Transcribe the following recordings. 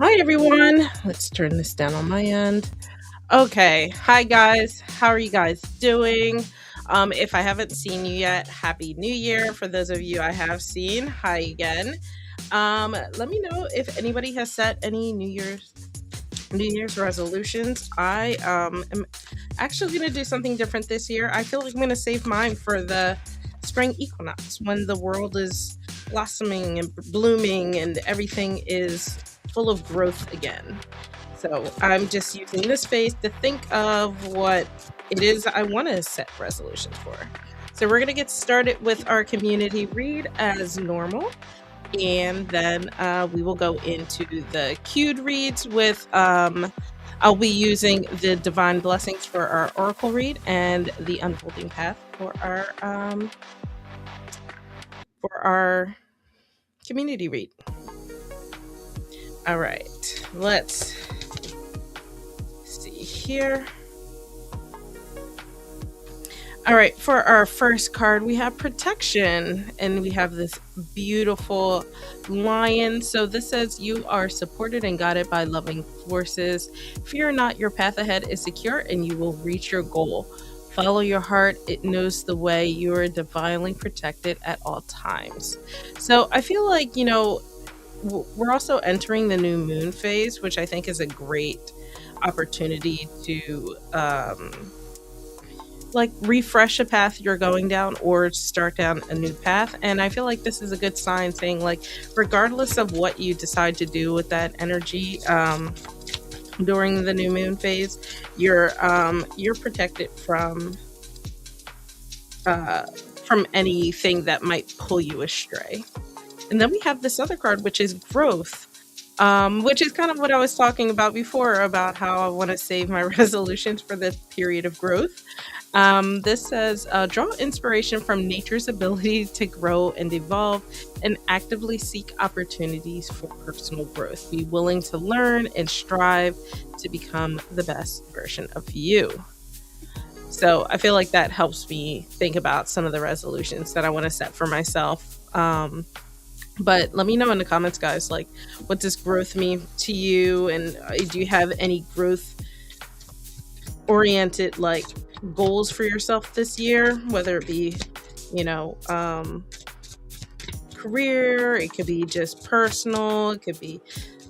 Hi everyone. Let's turn this down on my end. Okay. Hi guys. How are you guys doing? If I haven't seen you yet, happy new year. For those of you I have seen, hi again. Let me know if anybody has set any New Year's resolutions. I am actually going to do something different this year. I feel like I'm going to save mine for the spring equinox when the world is blossoming and blooming and everything is full of growth again. So I'm just using this phase to think of what it is I want to set resolutions for. So we're going to get started with our community read as normal. And then we will go into the cued reads with I'll be using the divine blessings for our oracle read and the unfolding path for our community read. All right, let's see here. All right, for our first card, we have protection, and we have this beautiful lion. So this says you are supported and guided by loving forces. Fear not, your path ahead is secure and you will reach your goal. Follow your heart, it knows the way. You are divinely protected at all times. So I feel like, we're also entering the new moon phase, which I think is a great opportunity to like refresh a path you're going down or start down a new path. And I feel like this is a good sign saying, like, regardless of what you decide to do with that energy during the new moon phase, you're protected from anything that might pull you astray. And then we have this other card, which is growth, which is kind of what I was talking about before, about how I want to save my resolutions for the period of growth. This says, draw inspiration from nature's ability to grow and evolve and actively seek opportunities for personal growth. Be willing to learn and strive to become the best version of you. So I feel like that helps me think about some of the resolutions that I want to set for myself. But let me know in the comments, guys, like, what does growth mean to you? And do you have any growth oriented, like, goals for yourself this year, whether it be, career, it could be just personal, it could be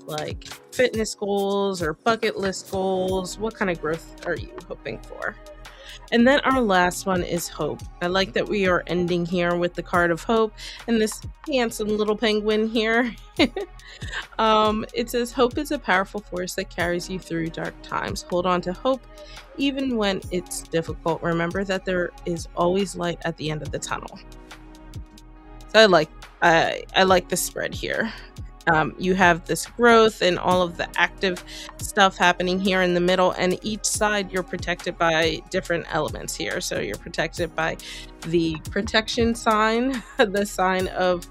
like fitness goals or bucket list goals. What kind of growth are you hoping for? And then our last one is hope. I like that we are ending here with the card of hope and this handsome little penguin here. It says, hope is a powerful force that carries you through dark times. Hold on to hope even when it's difficult. Remember that there is always light at the end of the tunnel. So I like the spread here. You have this growth and all of the active stuff happening here in the middle, and each side you're protected by different elements here. So you're protected by the protection sign, the sign of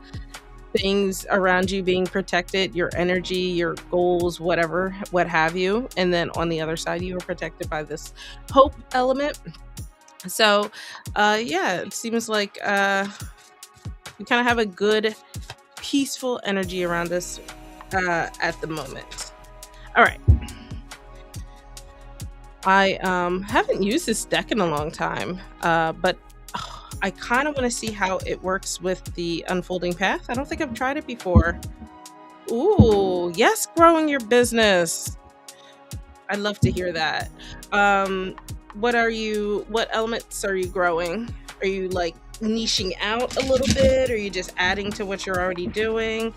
things around you being protected, your energy, your goals, whatever, what have you. And then on the other side, you are protected by this hope element. So it seems like we kind of have a good peaceful energy around us at the moment. All right. I haven't used this deck in a long time, but I kind of want to see how it works with the unfolding path. I don't think I've tried it before. Ooh, yes, growing your business. I'd love to hear that. What elements are you growing? Are you like niching out a little bit? Or are you just adding to what you're already doing?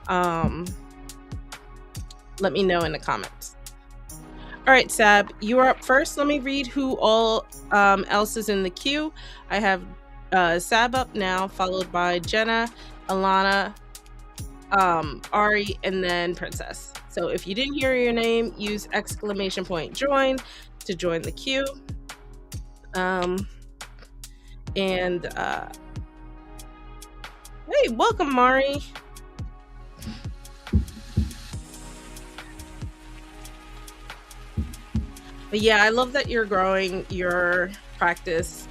Let me know in the comments. All right, Sab, you are up first. Let me read who all else is in the queue. I have Sab up now, followed by Jenna, Alana, Ari, and then Princess. So if you didn't hear your name, use !join to join the queue. Hey, welcome, Mari. But yeah, I love that you're growing your practice.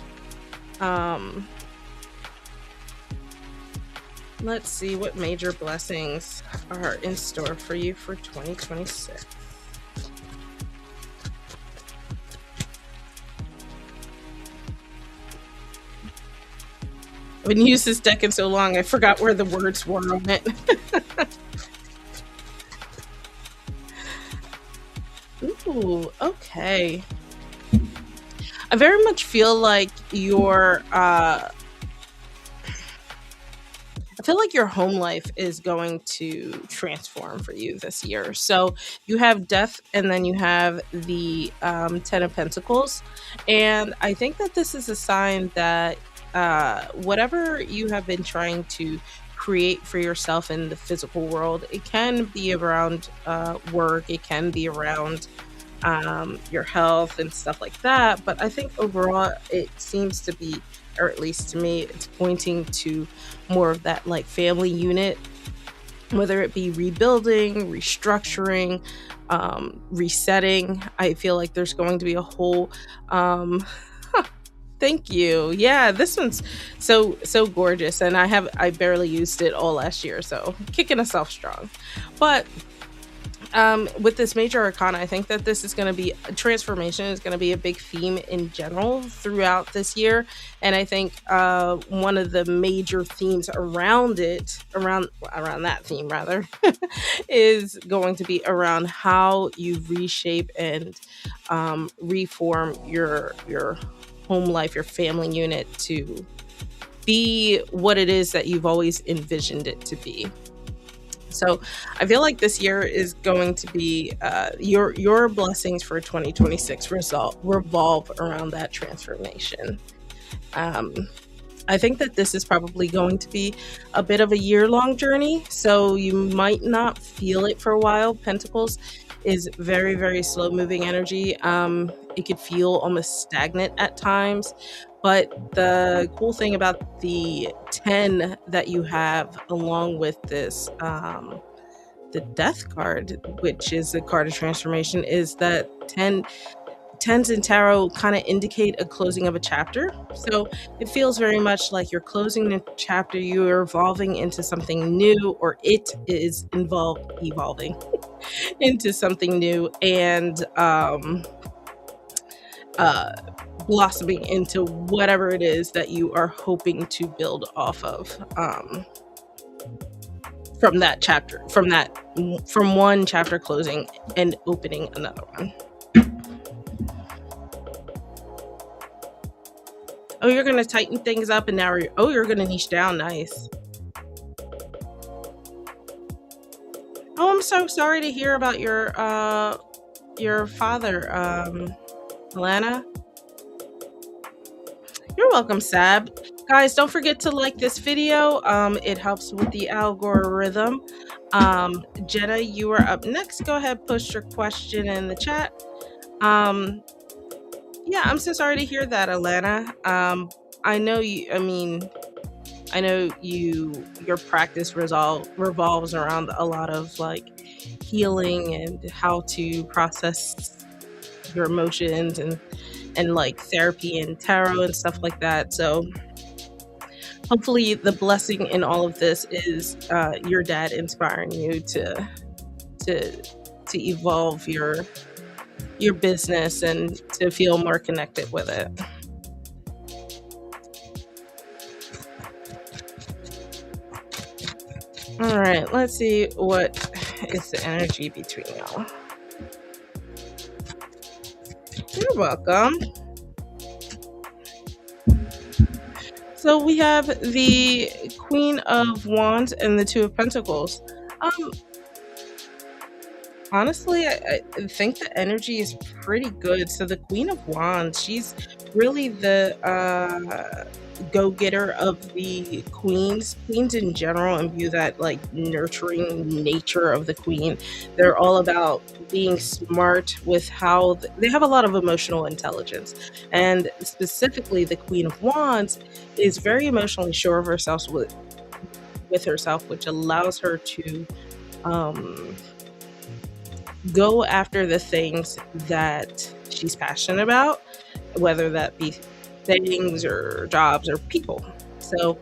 Let's see what major blessings are in store for you for 2026. I've been used this deck in so long, I forgot where the words were on it. Ooh, okay. I very much feel like I feel like your home life is going to transform for you this year. So you have death, and then you have the Ten of Pentacles. And I think that this is a sign that whatever you have been trying to create for yourself in the physical world, it can be around work, it can be around your health and stuff like that. But I think overall, it seems to be, or at least to me, it's pointing to more of that like family unit, whether it be rebuilding, restructuring, resetting. I feel like there's going to be a whole thank you. Yeah, this one's so gorgeous, and I barely used it all last year, so kicking us off strong. But with this major arcana, I think that this is going to be transformation is going to be a big theme in general throughout this year. And I think one of the major themes around that theme rather is going to be around how you reshape and reform your home life, your family unit, to be what it is that you've always envisioned it to be. So I feel like this year is going to be your blessings for 2026 revolve around that transformation. Um, I think that this is probably going to be a bit of a year-long journey, so you might not feel it for a while. Pentacles is very, very slow-moving energy. It could feel almost stagnant at times, but the cool thing about the 10 that you have, along with this, the Death card, which is a card of transformation, is that tens in tarot kind of indicate a closing of a chapter. So it feels very much like you're closing the chapter, you're evolving into something new, or it is evolving into something new, and uh, blossoming into whatever it is that you are hoping to build off of, from that chapter, from one chapter closing and opening another one. Oh, you're gonna tighten things up, and now you're gonna niche down. Nice. Oh, I'm so sorry to hear about your father, Alana. You're welcome, Sab. Guys, don't forget to like this video. It helps with the algorithm. Jenna, you are up next. Go ahead, push your question in the chat. Yeah, I'm so sorry to hear that, Alana. I know you. I know your practice revolves around a lot of like healing and how to process your emotions, and like therapy and tarot and stuff like that. So hopefully the blessing in all of this is your dad inspiring you to evolve your business and to feel more connected with it. All right, let's see what is the energy between y'all. You're welcome. So we have the Queen of Wands and the Two of Pentacles. Honestly, I think the energy is pretty good. So the Queen of Wands, she's really the go-getter of the queens in general, and view that like nurturing nature of the queen. They're all about being smart with how they have a lot of emotional intelligence, and specifically the Queen of Wands is very emotionally sure of herself with herself, which allows her to go after the things that she's passionate about, whether that be things or jobs or people. So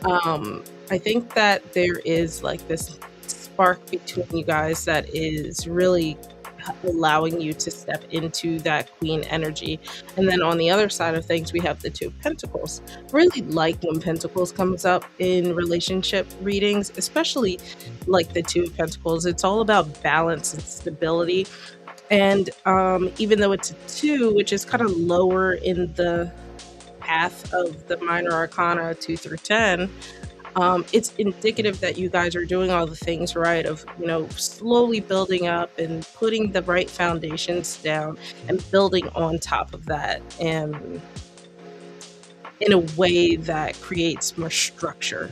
I think that there is like this spark between you guys that is really allowing you to step into that queen energy. And then on the other side of things, we have the two of pentacles. Really like when pentacles comes up in relationship readings, especially like the two of pentacles. It's all about balance and stability. And even though it's a two, which is kind of lower in the path of the minor arcana 2 through 10, it's indicative that you guys are doing all the things right, of slowly building up and putting the right foundations down and building on top of that, and in a way that creates more structure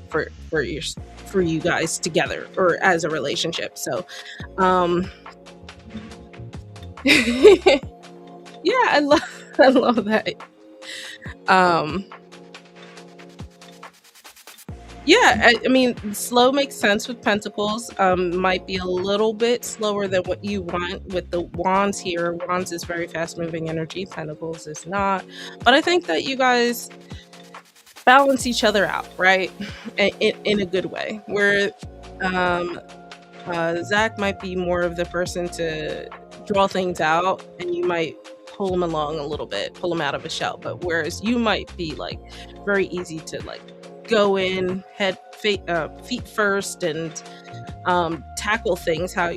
for you guys together or as a relationship. So um yeah, I love that. um Yeah, I mean, slow makes sense with pentacles. Might be a little bit slower than what you want with the wands here. Wands is very fast moving energy, pentacles is not. But I think that you guys balance each other out, right? In a good way. Where um, Zach might be more of the person to draw things out, and you might pull him along a little bit, pull him out of a shell. But whereas you might be like very easy to like go in feet first and tackle things, how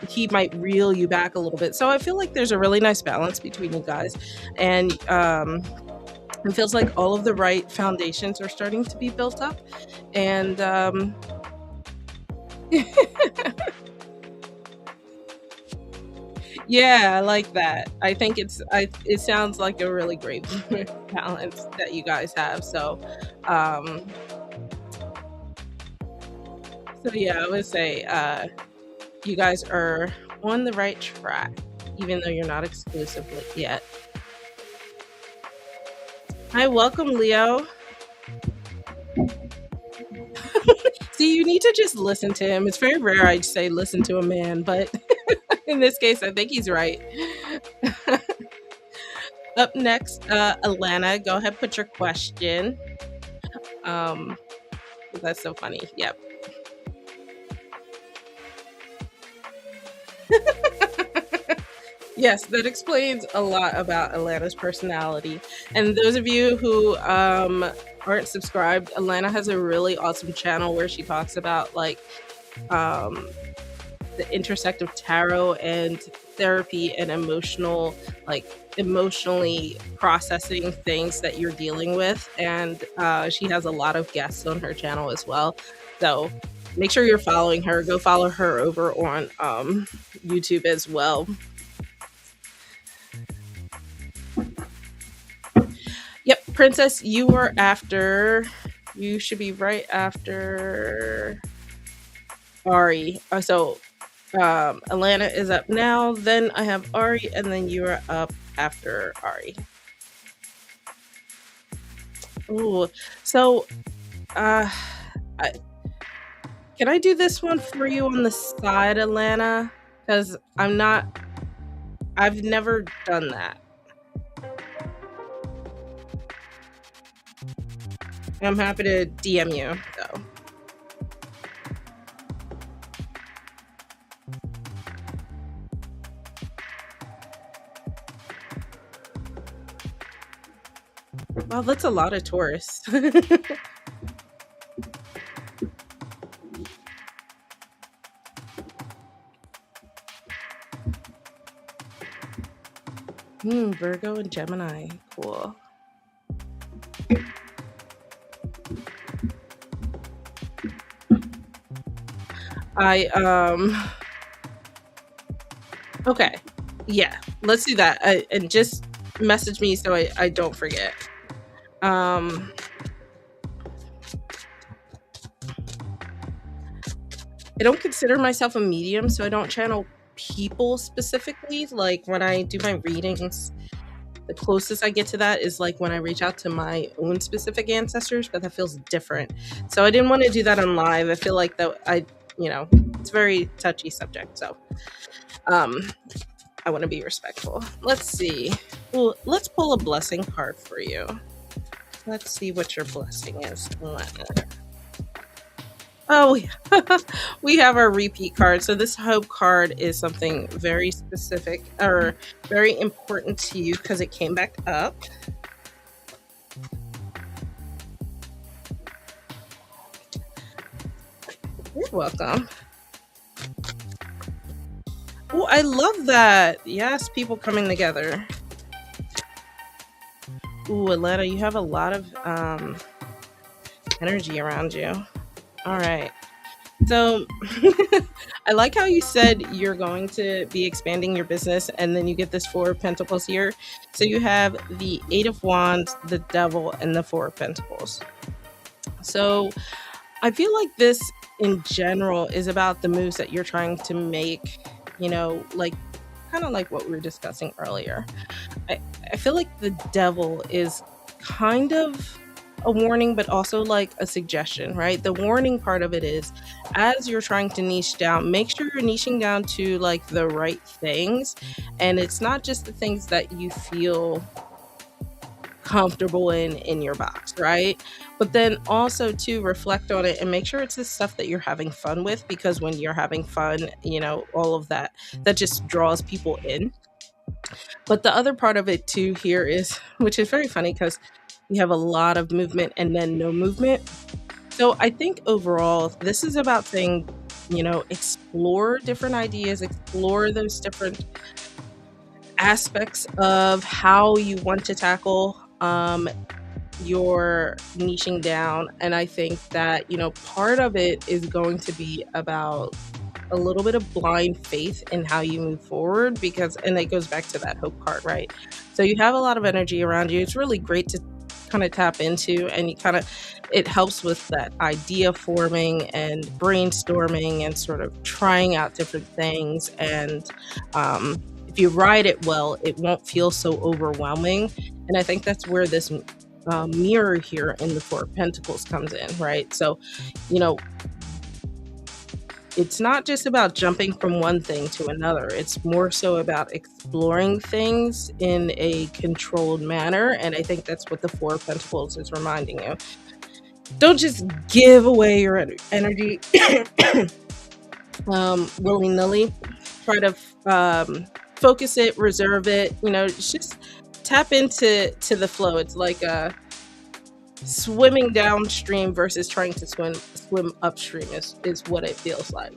he might reel you back a little bit. So I feel like there's a really nice balance between you guys, and it feels like all of the right foundations are starting to be built up. And yeah, I like that. I think it sounds like a really great balance that you guys have. Um so yeah, I would say you guys are on the right track, even though you're not exclusively yet. Hi, welcome, Leo. See, you need to just listen to him. It's very rare I say listen to a man, but in this case, I think he's right. Up next, Alana, go ahead, put your question. Um, that's so funny. Yep. Yes, that explains a lot about Alana's personality. And those of you who aren't subscribed, Alana has a really awesome channel where she talks about like um, the intersect of tarot and therapy and emotionally processing things that you're dealing with. And she has a lot of guests on her channel as well. So make sure you're following her. Go follow her over on YouTube as well. Yep, Princess, you should be right after Ari. Alana is up now, then I have Ari, and then you are up after Ari. Ooh, so can I do this one for you on the side, Alana? Because I've never done that. I'm happy to DM you, though. Well, that's a lot of tourists. Virgo and Gemini. Cool. Okay. Yeah, let's do that. And just message me so I don't forget. I don't consider myself a medium, so I don't channel people specifically. Like when I do my readings, the closest I get to that is like when I reach out to my own specific ancestors, but that feels different. So I didn't want to do that on live. I feel like that it's a very touchy subject. So I want to be respectful. Let's see. Well, let's pull a blessing card for you. Let's see what your blessing is. Oh, yeah. We have our repeat card. So this hope card is something very specific or very important to you because it came back up. You're welcome. Oh, I love that. Yes, people coming together. Ooh, Atlanta, you have a lot of energy around you. All right. So I like how you said you're going to be expanding your business and then you get this Four of Pentacles here. So you have the Eight of Wands, the Devil, and the Four of Pentacles. So I feel like this in general is about the moves that you're trying to make, like kind of like what we were discussing earlier. I feel like the Devil is kind of a warning, but also like a suggestion, right? The warning part of it is as you're trying to niche down, make sure you're niching down to like the right things. And it's not just the things that you feel comfortable in your box, right? But then also to reflect on it and make sure it's the stuff that you're having fun with, because when you're having fun, all of that just draws people in. But the other part of it too here is, which is very funny because we have a lot of movement and then no movement. So I think overall, this is about saying, explore different ideas, explore those different aspects of how you want to tackle your niching down. And I think that, part of it is going to be about a little bit of blind faith in how you move forward, and it goes back to that hope card, right? So you have a lot of energy around you. It's really great to kind of tap into, and it helps with that idea forming and brainstorming and sort of trying out different things. And if you ride it well, it won't feel so overwhelming. And I think that's where this mirror here in the Four of Pentacles comes in, right? So, it's not just about jumping from one thing to another. It's more so about exploring things in a controlled manner. And I think that's what the Four of Pentacles is reminding you. Don't just give away your energy willy-nilly. Try to focus it, reserve it. Just tap into the flow. It's like swimming downstream versus trying to swim upstream is what it feels like.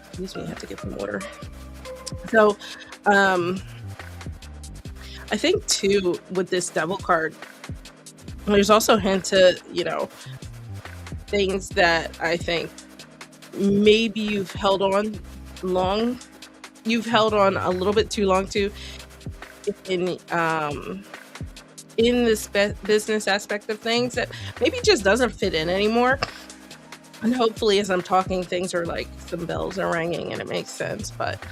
Excuse me, I have to get some water. So I think too with this Devil card, there's also a hint to things that I think maybe you've held on a little bit too long to in this business aspect of things that maybe just doesn't fit in anymore. And hopefully as I'm talking, things are like some bells are ringing and it makes sense. But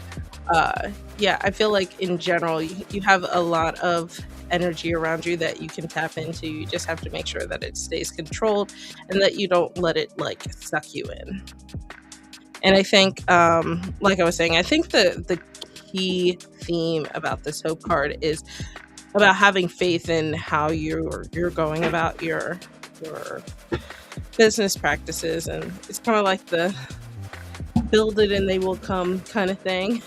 yeah, I feel like in general you have a lot of energy around you that you can tap into. You just have to make sure that it stays controlled and that you don't let it like suck you in. And I think like I was saying, I think the key theme about this hope card is about having faith in how you're going about your business practices. And it's kind of like the build it and they will come kind of thing.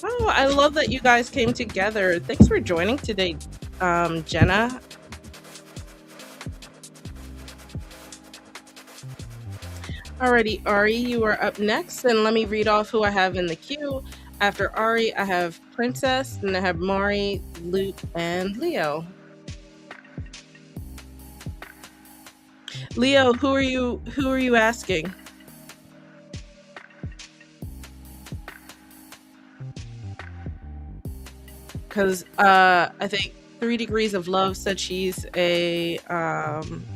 Oh, I love that you guys came together. Thanks for joining today, Jenna. Alrighty, Ari, you are up next, and let me read off who I have in the queue. After Ari, I have Princess, and I have Mari, Luke, and Leo. Leo, who are you asking? Because I think 3 Degrees of Love said she's a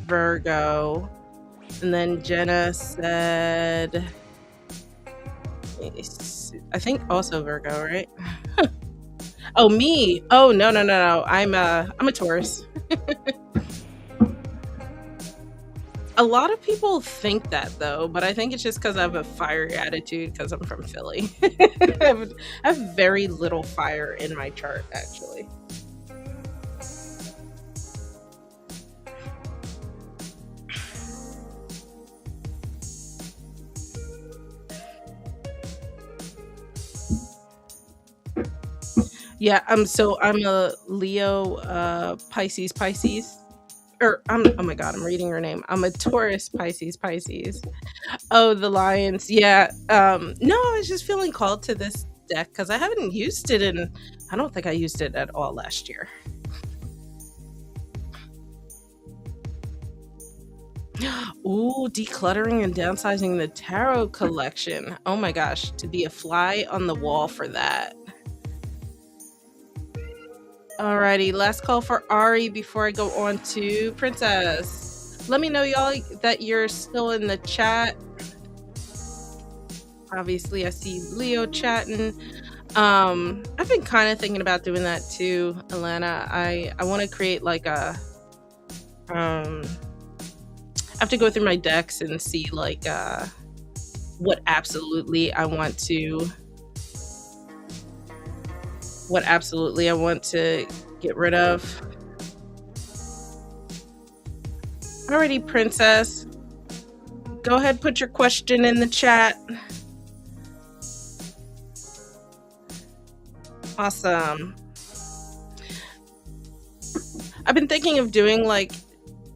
Virgo. And then Jenna said, I think also Virgo, right? Oh, me. Oh, no. I'm a Taurus. A lot of people think that though, but I think it's just because I have a fiery attitude because I'm from Philly. I have very little fire in my chart, actually. Yeah, I'm a Leo, Pisces. Or I'm oh my god, I'm reading your name. I'm a Taurus, Pisces. Oh, the Lions. Yeah. No, I was just feeling called to this deck because I haven't used it in I don't think I used it at all last year. Ooh, decluttering and downsizing the tarot collection. Oh my gosh, to be a fly on the wall for that. Alrighty, last call for Ari before I go on to Princess. Let me know, y'all, that you're still in the chat. Obviously, I see Leo chatting. I've been kind of thinking about doing that too, Alana. I want to create like a um. I have to go through my decks and see like what absolutely I want to what absolutely I want to get rid of. Alrighty, Princess. Go ahead, put your question in the chat. Awesome. I've been thinking of doing like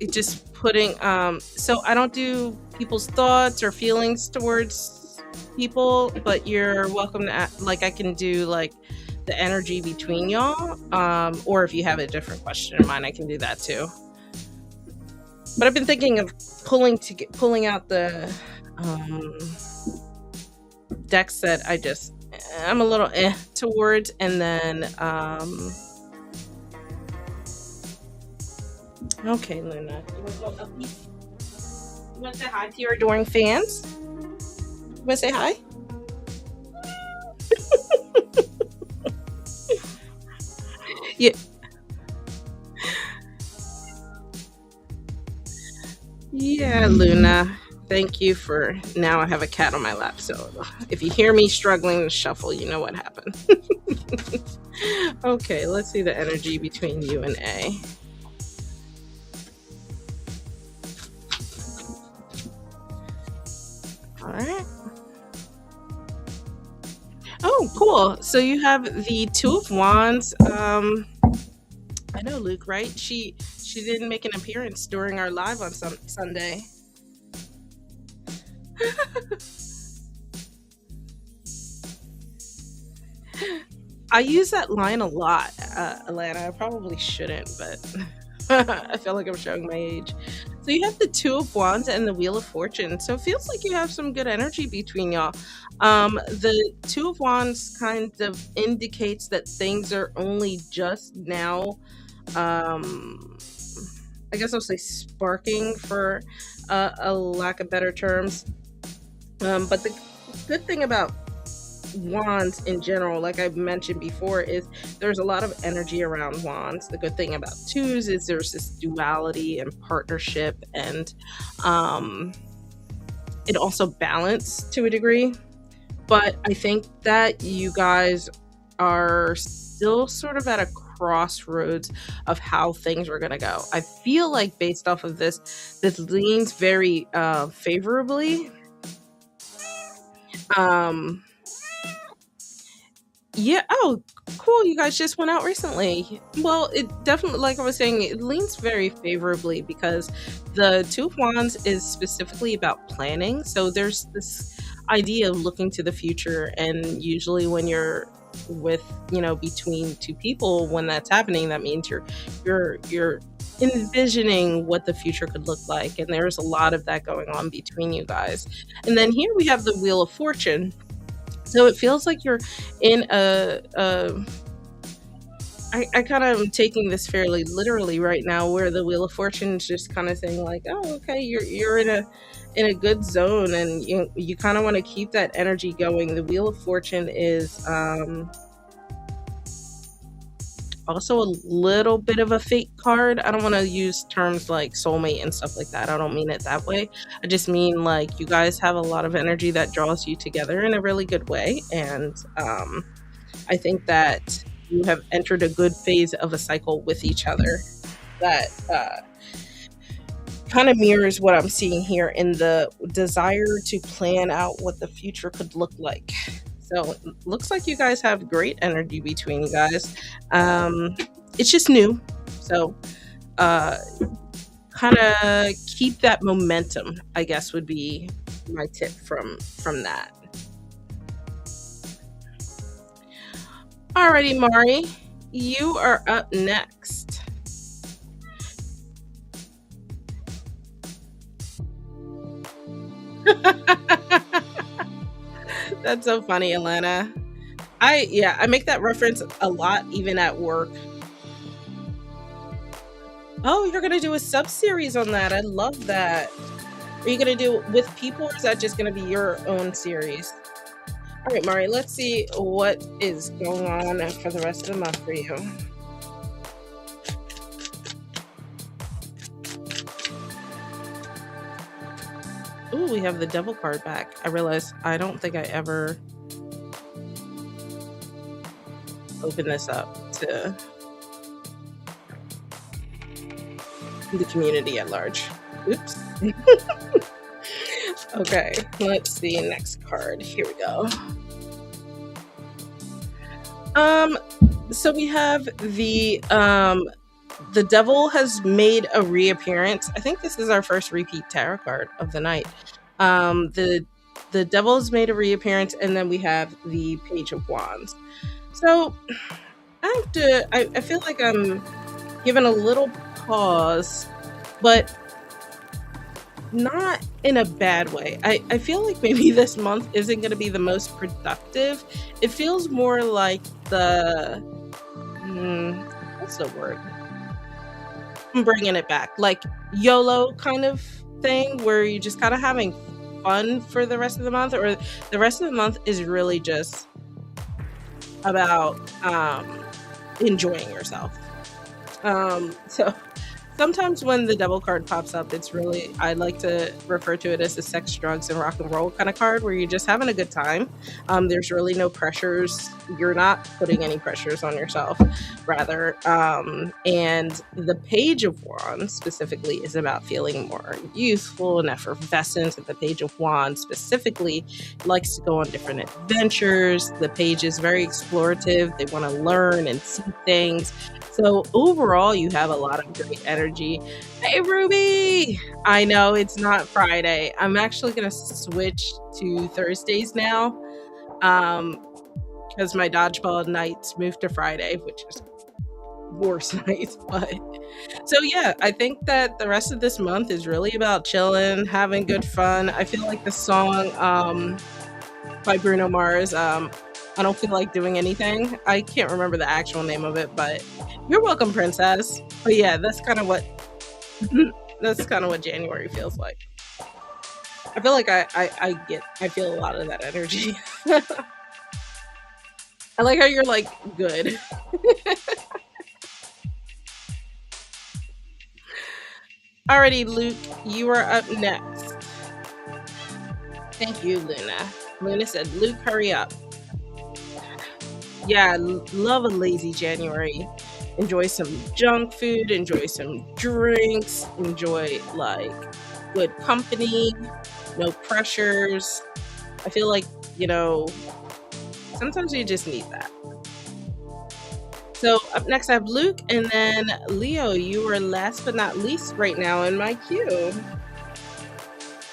just putting so I don't do people's thoughts or feelings towards people, but you're welcome to like I can do like the energy between y'all, or if you have a different question in mind, I can do that too. But I've been thinking of pulling out the decks that I'm a little towards, and then okay, Luna, you want to go up? You want to say hi to your adoring fans? You want to say hi? Yeah. Yeah, Luna. Thank you for now I have a cat on my lap, so if you hear me struggling to shuffle, you know what happened. Okay, let's see the energy between you and A. All right. Oh, cool. So you have the Two of Wands. I know Luke, right? She didn't make an appearance during our live on Sunday. I use that line a lot, Alana. I probably shouldn't, but I feel like I'm showing my age. So you have the Two of Wands and the Wheel of Fortune. So it feels like you have some good energy between y'all. The Two of Wands kind of indicates that things are only just now, I guess I'll say sparking for a lack of better terms. But the good thing about wands in general, like I've mentioned before, is there's a lot of energy around wands. The good thing about twos is there's this duality and partnership, and it also balanced to a degree. But I think that you guys are still sort of at a crossroads of how things are going to go. I feel like based off of this leans very favorably. Yeah. Oh, cool. You guys just went out recently. Well, it definitely, like I was saying, it leans very favorably because the Two of Wands is specifically about planning. So there's this idea of looking to the future. And usually when you're with, between two people, when that's happening, that means you're envisioning what the future could look like. And there's a lot of that going on between you guys. And then here we have the Wheel of Fortune. So it feels like you're in I kind of am taking this fairly literally right now, where the Wheel of Fortune is just kind of saying like, oh, okay, you're in a good zone, and you kind of want to keep that energy going. The Wheel of Fortune is also a little bit of a fate card. I don't want to use terms like soulmate and stuff like that. I don't mean it that way. I just mean like you guys have a lot of energy that draws you together in a really good way. And I think that you have entered a good phase of a cycle with each other that kind of mirrors what I'm seeing here in the desire to plan out what the future could look like. So it looks like you guys have great energy between you guys. Um, it's just new. So uh, kind of keep that momentum, I guess would be my tip from that. Alrighty, Mari, you are up next. That's so funny, Alana. I make that reference a lot even at work. Oh, you're gonna do a sub series on that. I love that. Are you gonna do it with people or is that just gonna be your own series? All right, Mari, let's see what is going on for the rest of the month for you. Ooh, we have the devil card back. I realized I don't think I ever opened this up to the community at large. Oops. Okay, let's see. Next card. Here we go. So we have the devil has made a reappearance. I think this is our first repeat tarot card of the night. The devil has made a reappearance, and then we have the page of wands. So I feel like I'm given a little pause, but not in a bad way. I feel like maybe this month isn't going to be the most productive. It feels more like what's the word? I'm bringing it back. Like YOLO kind of thing where you're just kind of having fun for the rest of the month, or the rest of the month is really just about enjoying yourself. So sometimes when the devil card pops up, it's really, I like to refer to it as a sex, drugs, and rock and roll kind of card where you're just having a good time. There's really no pressures. You're not putting any pressures on yourself, rather. And the page of wands specifically is about feeling more youthful and effervescent. And the page of wands specifically likes to go on different adventures. The page is very explorative. They want to learn and see things. So overall, you have a lot of great energy. Hey, Ruby! I know it's not Friday. I'm actually going to switch to Thursdays now because my dodgeball nights moved to Friday, which is worse nights. But so yeah, I think that the rest of this month is really about chilling, having good fun. I feel like the song by Bruno Mars, I don't feel like doing anything. I can't remember the actual name of it, but you're welcome, princess. But yeah, that's kind of what January feels like. I feel like I feel a lot of that energy. I like how you're like good. Alrighty, Luke, you are up next. Thank you, Luna. Luna said, Luke, hurry up. Yeah, love a lazy January. Enjoy some junk food, enjoy some drinks, enjoy like good company, no pressures. I feel like, sometimes you just need that. So up next I have Luke, and then Leo, you are last but not least right now in my queue.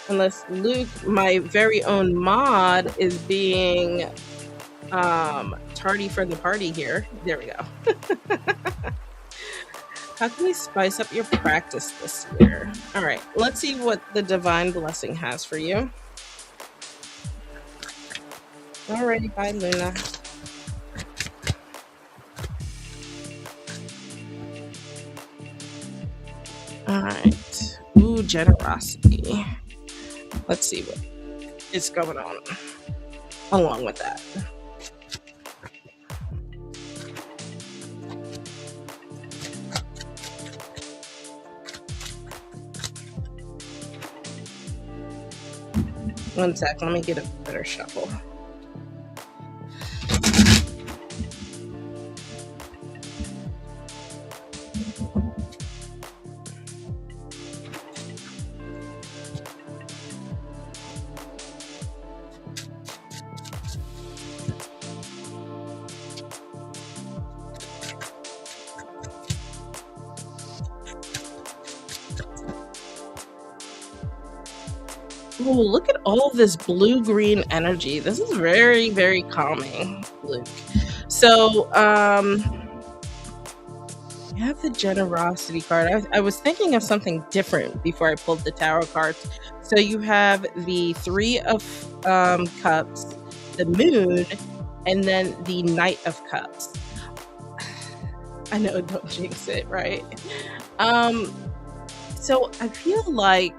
Unless Luke, my very own mod, is being tardy for the party here. There we go. How can we spice up your practice this year? All right, let's see what the divine blessing has for you. Alrighty, bye, Luna. All right. Ooh, generosity. Let's see what is going on along with that. One sec, let me get a better shuffle. Oh, look at all this blue-green energy. This is very, very calming, Luke. So, you have the generosity card. I was thinking of something different before I pulled the tarot cards. So you have the Three of Cups, the Moon, and then the Knight of Cups. I know, don't jinx it, right? Um, so I feel like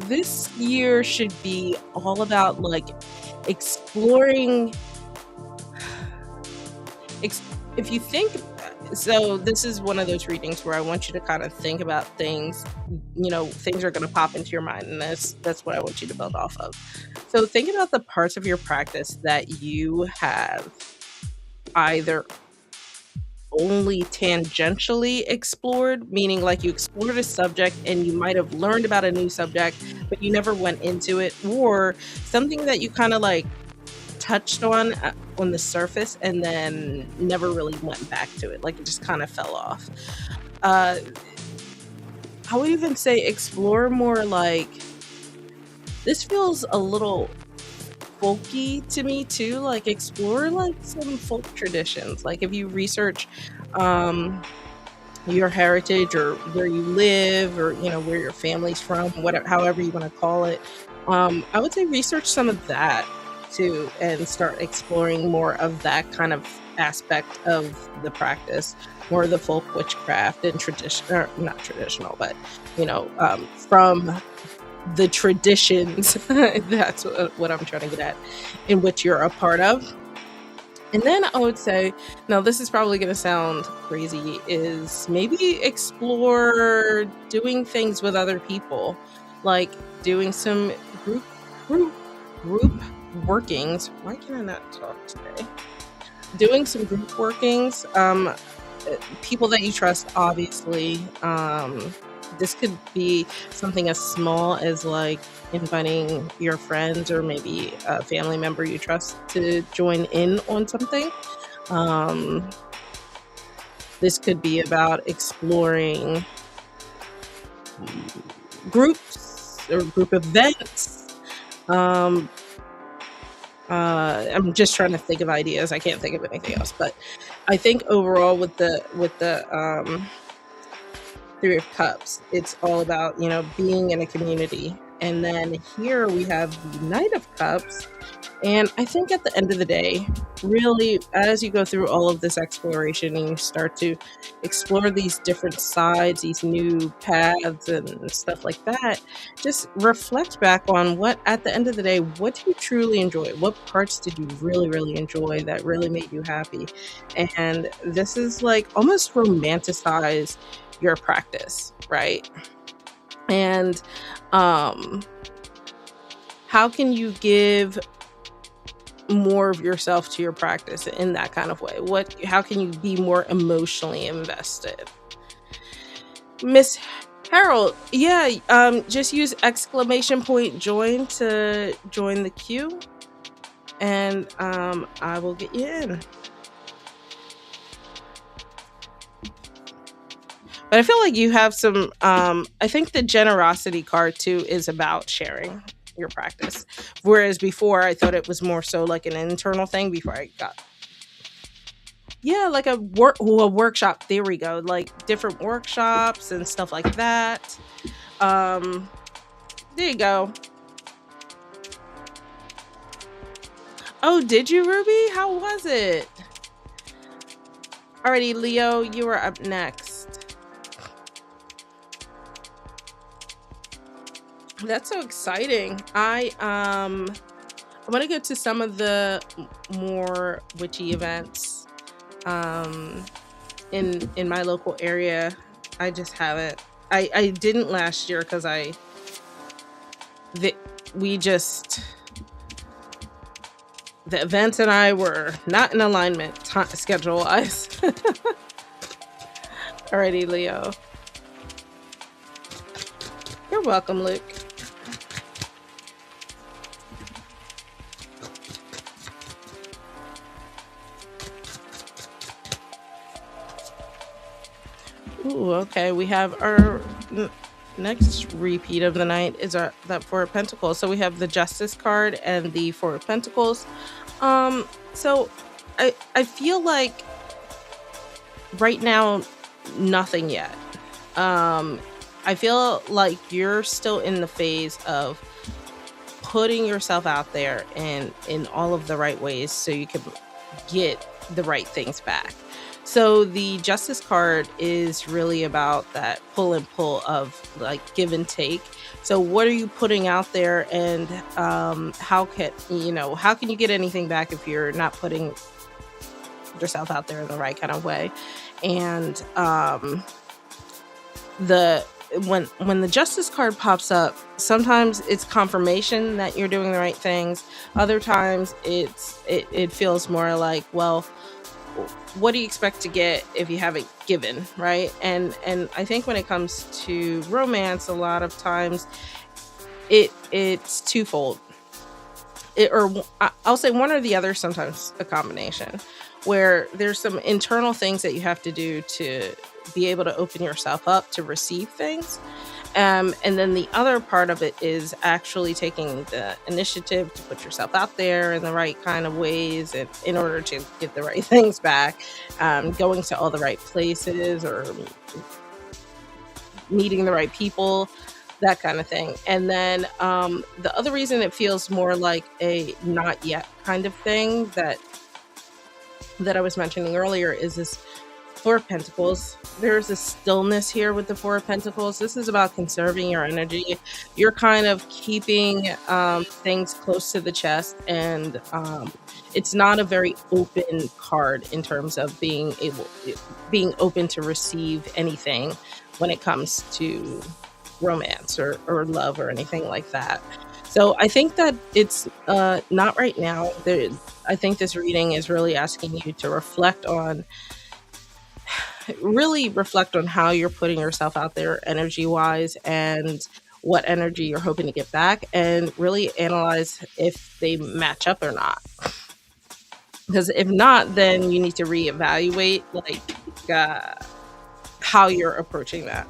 this year should be all about like exploring. If you think, so this is one of those readings where I want you to kind of think about things. Things are going to pop into your mind, and that's what I want you to build off of. So think about the parts of your practice that you have either only tangentially explored, meaning like you explored a subject and you might have learned about a new subject, but you never went into it, or something that you kind of like touched on the surface and then never really went back to it. Like it just kind of fell off. Uh, I would even say explore more like this feels a little folky to me too. Like explore like some folk traditions. Like if you research um your heritage or where you live or where your family's from, whatever, however you want to call it, I would say research some of that too and start exploring more of that kind of aspect of the practice, more of the folk witchcraft and tradition, or not traditional, but from the traditions. That's what I'm trying to get at, in which you're a part of. And then I would say, now this is probably going to sound crazy, is maybe explore doing things with other people, like doing some group group workings. Why can I not talk today? Doing some group workings, people that you trust, obviously. This could be something as small as like inviting your friends or maybe a family member you trust to join in on something. Um, this could be about exploring groups or group events. Um, I'm just trying to think of ideas. I can't think of anything else, but I think overall with the Three of Cups, it's all about being in a community. And then here we have the Knight of Cups, and I think at the end of the day, really, as you go through all of this exploration and you start to explore these different sides, these new paths and stuff like that, just reflect back on what, at the end of the day, what do you truly enjoy? What parts did you really, really enjoy that really made you happy? And this is like almost romanticize your practice, right? And how can you give more of yourself to your practice in that kind of way? How can you be more emotionally invested? Miss Harold, yeah, just use !join to join the queue, and I will get you in. But I feel like you have some, I think the generosity card too is about sharing your practice. Whereas before I thought it was more so like an internal thing before I got, yeah, like a workshop. There we go. Like different workshops and stuff like that. Um, there you go. Oh, did you, Ruby? How was it? Alrighty, Leo, you are up next. That's so exciting. I'm gonna go to some of the more witchy events in my local area. I just haven't. I didn't last year because the, we just the event and I were not in alignment schedule wise. Alrighty, Leo. You're welcome, Luke. Ooh, okay. We have our next repeat of the night is that Four of Pentacles. So we have the Justice card and the Four of Pentacles. So I feel like right now nothing yet. I feel like you're still in the phase of putting yourself out there in all of the right ways so you can get the right things back. So the Justice card is really about that pull and pull of like give and take. So what are you putting out there, and how can how can you get anything back if you're not putting yourself out there in the right kind of way? And the when the Justice card pops up, sometimes it's confirmation that you're doing the right things. Other times it feels more like, well, what do you expect to get if you haven't given, right? And I think when it comes to romance, a lot of times it's twofold. I'll say one or the other, sometimes a combination, where there's some internal things that you have to do to be able to open yourself up to receive things. And then the other part of it is actually taking the initiative to put yourself out there in the right kind of ways and in order to get the right things back, going to all the right places or meeting the right people, that kind of thing. And then the other reason it feels more like a not yet kind of thing that I was mentioning earlier is this Four of Pentacles. There's a stillness here with the Four of Pentacles. This is about conserving your energy. You're kind of keeping things close to the chest, and it's not a very open card in terms of being open to receive anything when it comes to romance or love or anything like that. So I think that it's not right now. I think this reading is really asking you to reflect on how you're putting yourself out there energy wise and what energy you're hoping to get back, and really analyze if they match up or not. Because if not, then you need to reevaluate how you're approaching that.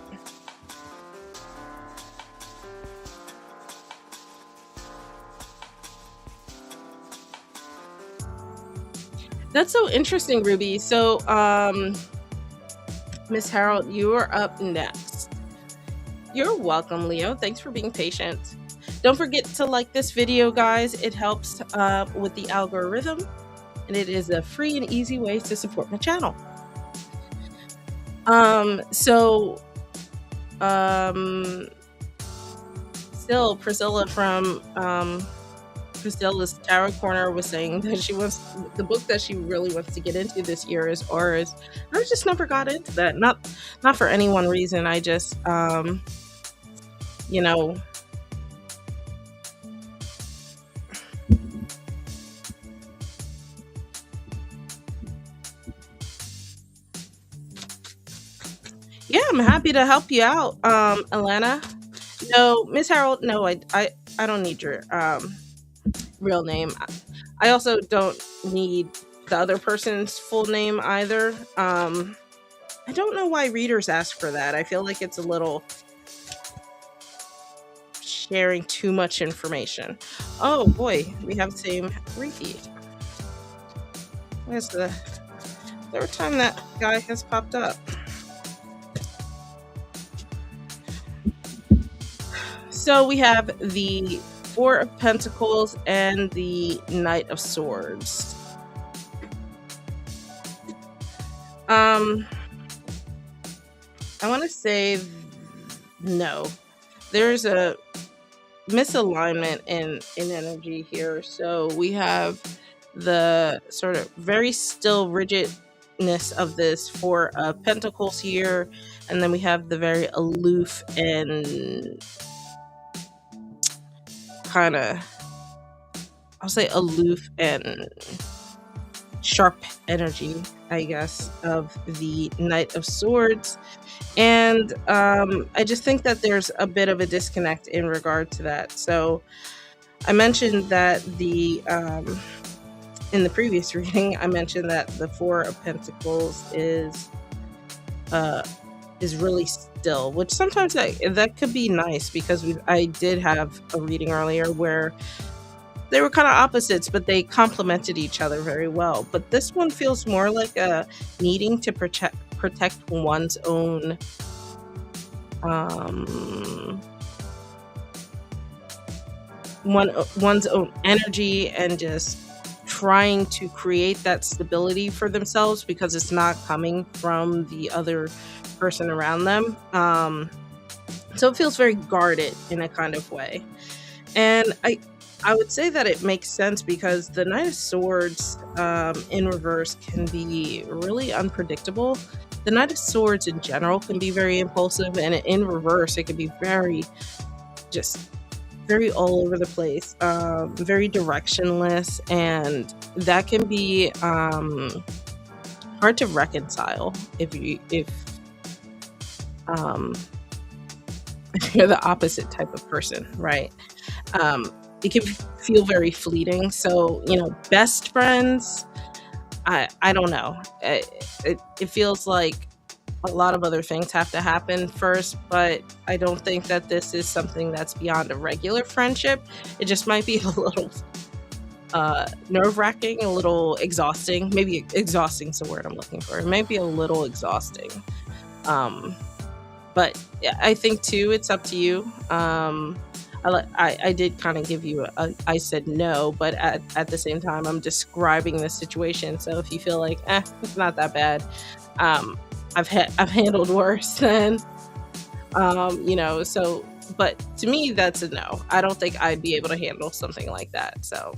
That's so interesting, Ruby. So Miss Harold, you are up next. You're welcome, Leo. Thanks for being patient. Don't forget to like this video, guys. It helps with the algorithm, and it is a free and easy way to support my channel. So still, Priscilla from Priscilla's Tarot Corner was saying that the book that she really wants to get into this year is Auras. I just never got into that. Not for any one reason. I just you know yeah, I'm happy to help you out, Alana. No, Miss Harold, no, I don't need your real name. I also don't need the other person's full name either. I don't know why readers ask for that. I feel like it's a little sharing too much information. Oh boy, we have the same repeat. Where's the third time that guy has popped up? So we have the Four of Pentacles and the Knight of Swords. I want to say no. There's a misalignment in energy here. So we have the sort of very still rigidness of this Four of Pentacles here, and then we have the very aloof and kind of, I'll say, aloof and sharp energy, I guess, of the Knight of Swords. And I just think that there's a bit of a disconnect in regard to that. So I mentioned that in the previous reading, I mentioned that the Four of Pentacles is really still, which sometimes that could be nice, because I did have a reading earlier where they were kind of opposites, but they complemented each other very well. But this one feels more like a needing to protect one's own one's own energy, and just trying to create that stability for themselves, because it's not coming from the other person around them. So it feels very guarded in a kind of way. And I would say that it makes sense, because the Knight of Swords in reverse can be really unpredictable. The Knight of Swords in general can be very impulsive, and in reverse it can be very all over the place, very directionless, and that can be hard to reconcile if you're the opposite type of person, right? It can feel very fleeting. So, best friends, I don't know. It feels like a lot of other things have to happen first, but I don't think that this is something that's beyond a regular friendship. It just might be a little nerve-wracking, a little exhausting. Maybe exhausting is the word I'm looking for. It might be a little exhausting. But I think too, it's up to you. I did kind of give you I said no, but at the same time, I'm describing the situation. So if you feel like, it's not that bad, I've handled worse than, so, but to me, that's a no. I don't think I'd be able to handle something like that. So.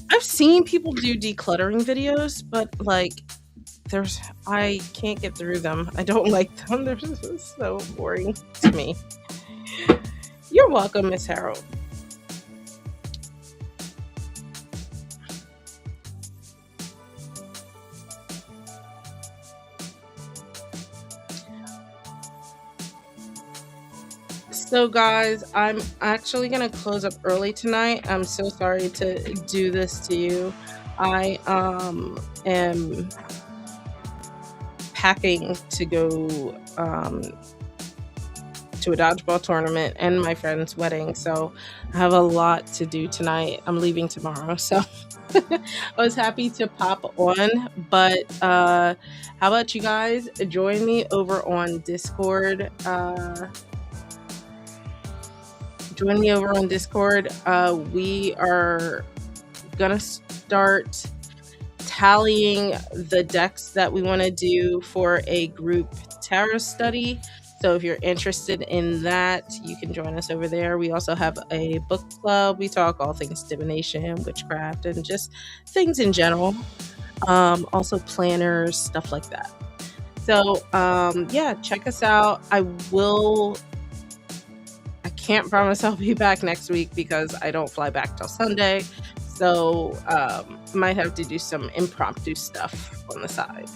I've seen people do decluttering videos, but like, I can't get through them. I don't like them. They're just so boring to me. You're welcome, Miss Harold. So guys, I'm actually gonna close up early tonight. I'm so sorry to do this to you. I am packing to go to a dodgeball tournament and my friend's wedding, so I have a lot to do tonight. I'm leaving tomorrow, so I was happy to pop on. But how about you guys join me over on Discord? Join me over on Discord. We are gonna start tallying the decks that we want to do for a group tarot study. So if you're interested in that, you can join us over there. We also have a book club. We talk all things divination, witchcraft, and just things in general. Also planners, stuff like that. So yeah, check us out. I can't promise I'll be back next week because I don't fly back till Sunday. So might have to do some impromptu stuff on the side.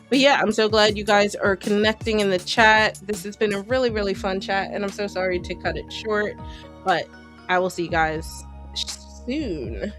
But yeah, I'm so glad you guys are connecting in the chat. This has been a really, really fun chat, and I'm so sorry to cut it short, but I will see you guys soon.